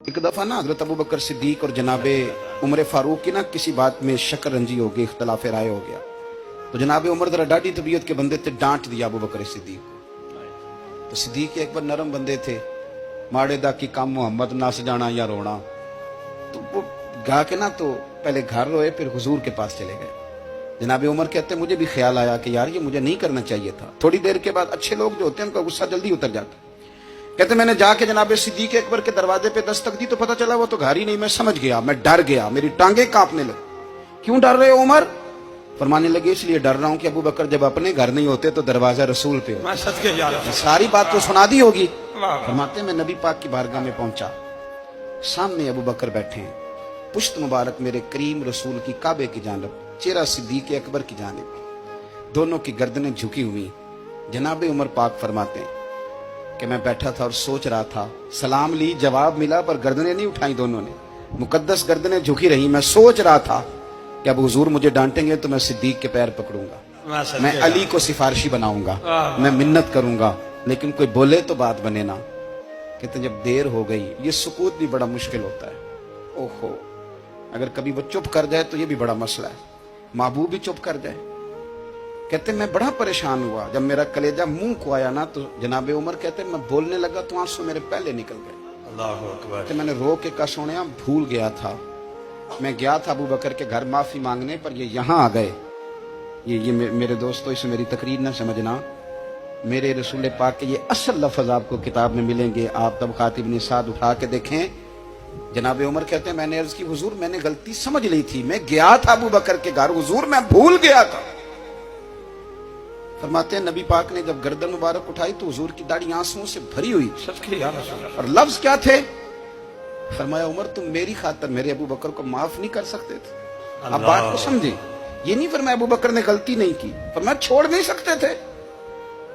एक दफ़ा ना हज़रत अबू बकर सिद्दीक और जनाबे उमर फारूक की ना किसी बात में शक्कर रंजी हो गई, इख्तलाफ राय हो गया। तो जनाबे उमर जरा डाटी तबीयत के बंदे थे, डांट दिया अबू बकर सिद्दीक को। तो सिद्दीक एक बार नरम बंदे थे, माड़े दा की काम मोहम्मद नस जाना या रोना। तो वो गा के ना तो पहले घर रोए, फिर हुजूर के पास चले गए। जनाबे उमर कहते मुझे भी ख्याल आया कि यार ये मुझे नहीं करना चाहिए था। थोड़ी देर के बाद अच्छे लोग जो होते हैं उनका गुस्सा जल्दी उतर जाता। कहते मैंने जाके जनाबे सिद्दीक अकबर के दरवाजे पे दस्तक दी तो पता चला वो तो घर ही नहीं। मैं समझ गया, मैं डर गया, मेरी टांगे कांपने लगी। क्यों डर रहे हो उमर? फरमाने लगे इसलिए डर रहा हूं कि अबू बकर जब अपने घर नहीं होते तो दरवाजा रसूल पे हो। सारी बात तो सुना दी होगी। फरमाते मैं नबी पाक की बारगाह में पहुंचा, सामने अबू बकर बैठे हैं, पुश्त मुबारक मेरे करीम रसूल की काबे की जानब, चेहरा सिद्दीक अकबर की जानब, दोनों की गर्दनें झुकी हुई। जनाबे उमर पाक फरमाते हैं कि मैं बैठा था और सोच रहा था, सलाम ली, जवाब मिला, पर गर्दनें नहीं उठाई दोनों ने, मुकद्दस गर्दनें झुकी रही। मैं सोच रहा था कि अब हुजूर मुझे डांटेंगे तो मैं सिद्दीक के पैर पकड़ूंगा, मैं अली को सिफारिशी बनाऊंगा, मैं मिन्नत करूंगा, लेकिन कोई बोले तो बात बने ना। कहते जब देर हो गई, ये सुकूत भी बड़ा मुश्किल होता है। ओहो, अगर कभी वो चुप कर जाए तो ये भी बड़ा मसला है, महबूब भी चुप कर जाए। कहते मैं बड़ा परेशान हुआ, जब मेरा कलेजा मुंह को आया ना तो जनाबे उमर कहते मैं बोलने लगा तो आंसू मेरे पहले निकल गए। अल्लाहू अकबर। कहते मैंने रो के कहा सोनिया भूल गया था, मैं गया था अबू बकर के घर माफी मांगने, पर ये यहाँ आ गए। ये मेरे दोस्तों इसे मेरी तकरीर ना समझना, मेरे रसूल पाक के ये असल लफ्ज आपको किताब में मिलेंगे। आप तब खातिब निसाद उठा के देखें। जनाबे उमर कहते हैं मैंने अर्ज की हुजूर मैंने गलती समझ ली थी, मैं गया था अबू बकर के घर हुजूर, मैं भूल गया था। फरमाते हैं नबी पाक ने जब गर्दन मुबारक उठाई तो हुजूर की दाढ़ी आंसुओं से भरी हुई। और लफ्ज क्या थे? फरमाया उमर तुम मेरी खातर मेरे अबू बकर को माफ नहीं कर सकते थे। आप बात को समझे, ये नहीं फरमाया अबू बकर ने गलती नहीं की, फरमाया छोड़ नहीं सकते थे,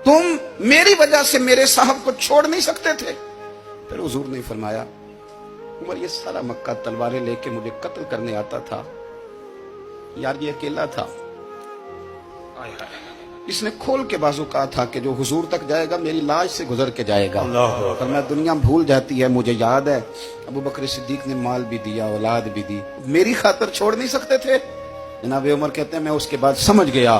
तुम मेरी वजह से मेरे साहब को छोड़ नहीं सकते थे। फिर हुजूर ने फरमाया उमर ये सारा मक्का तलवारें लेके मुझे कत्ल करने आता था, यार ये अकेला था, इसने खोल के बाजू कहा था कि जो हुजूर तक जाएगा मेरी लाश से गुजर के जाएगा। पर मैं दुनिया भूल जाती है, मुझे याद है अबू बकर सिद्दीक ने माल भी दिया, औलाद भी दी, मेरी खातर छोड़ नहीं सकते थे। जनाबे उमर कहते हैं मैं उसके बाद समझ गया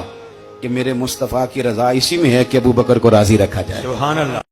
कि मेरे मुस्तफा की रजा इसी में है कि अबू बकर को राजी रखा जाए। सुभान अल्लाह।